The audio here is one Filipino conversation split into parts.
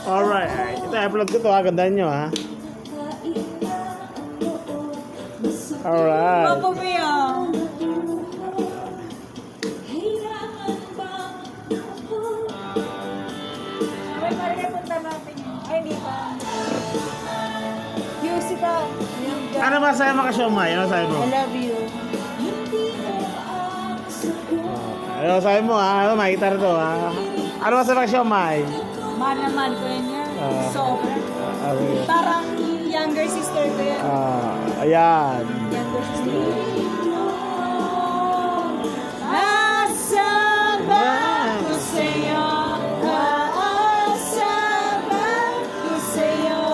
Alright. Ito, upload ko to ha. Gandaan nyo ha. Alright. Papa Mia. Ay, parang punta natin yun. Ay, hindi pa. Music ka. Ano ba sa'yo mga siomay? Ano sa'yo mo? I love you. Ano sa'yo mo ha? Ano, makita rin to ha? Ano ba sa'yo mga siomay? Man naman ko yun yan. Sobra. Okay. Parang younger sister ko yan. Ayan. Younger sister. Asa ba ko sa'yo? Asa ba ko sa'yo?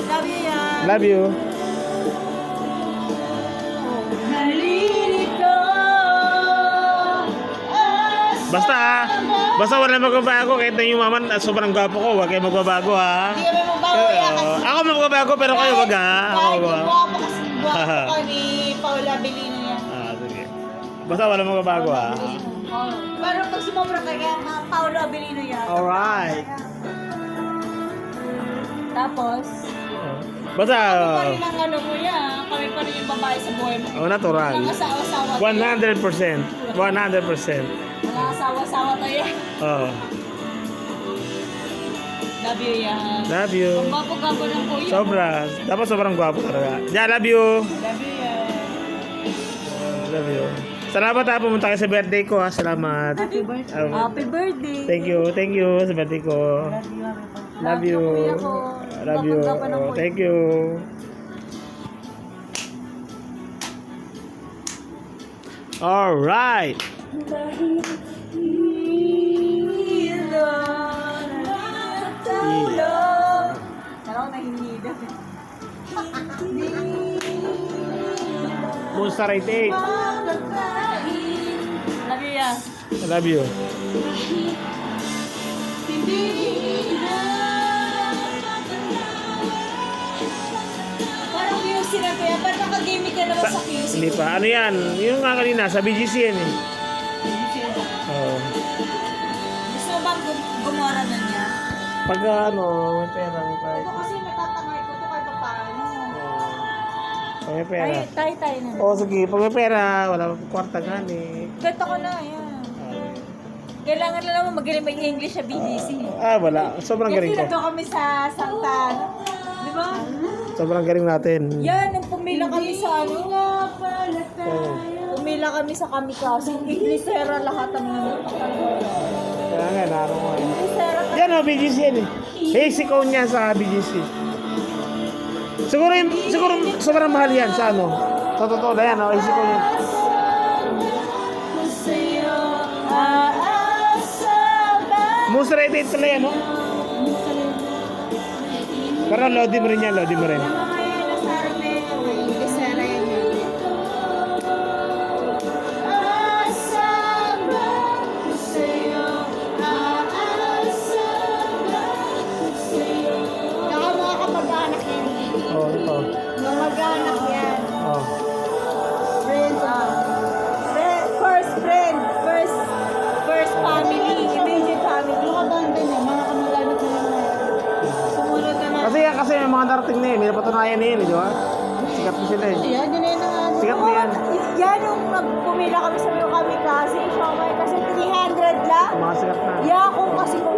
Love you yan. Love you. Nalilito. Basta ha. Basta wala magbabago. Kahit na yung maman sobrang gwapo ko. Huwag kayo magbabago ha. Hindi kami magbago yan. Ako magbabago pero kayo wag ha. Ako Kahit wag. yung guwapo kasi guwapo ka ni Paula Belino yan. Sige. Basta wala magbabago ha. Pero pag sumobra ka kaya Paula Belino yan. Alright. Tapos, Basta pa rin ang ano mo yan. Kami pa rin yung babae sa buhay mo. natural. Mga asawa-sawa. 100%. 100%. Mga asawa-sawa tayo. Oh. Love you yan. Love you. Ang gwapo-gwapo ng kuya. Sobra. Dapat sobrang gwapo talaga. Yeah, love you. Love you yan. Love you. Salamat ha. Pumunta kayo sa birthday ko ha. Salamat. Happy birthday. Happy birthday. Thank you. Thank you sa birthday ko. Love you. Kuya ko. Love you. Gwapo-gwapo ng kuya. Thank you. Alright. Parang nahinida. Monster 88. Love you yan. I love you. Parang music na to yan. Ba't nakagaming ka naman sa music? Hindi pa. Ano yan? Yung nga kanina, sa BGC yan eh. Oo. Gusto mo bang gumora na niya? Pag ano, may pera, may pera. Ito kasi natatangay ko ito kahit pa paano. Pag may pera. Tayo na. Oo, sige. Pag may pera, wala pa kwarta nga eh. Ganto ko na, yan. Kailangan lang naman magaling may English sa BGC. Wala. Sobrang galing Kasi ko. nandun kami sa Santa, di ba? Sobrang galing natin. Yan, nung pumila kami sa ano. Oo. Pumila kami sa Kamikaze. Inglesera lahat ang mga Kaya nga, naroon ko eh. Inglesera. Yan o, BGC yan eh. Basic on niya sa BGC. Siguro sobrang mahal yan sa ano. Sa totoo na yan, o. Basic on yan. Monster 88 pala yan, o. Pero loading mo rin yan, loading mo rin. Inglesera yan. Saka mga kamag-anak yan. Oo, ito. Kamag-anak yan. Oo. Friends, first family, immediate family. Mga banda niya, mga kamag-anak niya. Sumunod na Kasi may mga darating na eh. May napatunayan na yun, eh, di ba? Sikat na sila eh. Yan, yun na yun ang Sikat na yan. Yan yung pumila kami sa mga Kamikaze. Kasi 300 lang. Mga sikat na. Yeah, kung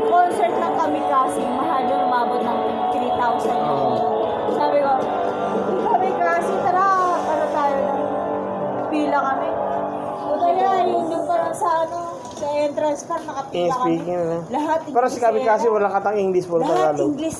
concert ng Kamikaze, mahal yun, umabot ng 3,000. Oo. Sabi ko, Kamikaze, tara, ano tayo na. Pila kami. O kaya, yun yung parang sa sa entrance pa, nakapila kami. Speaking na. Lahat Pero si Kamikaze walang katang English, puro Lahat Tagalog. English.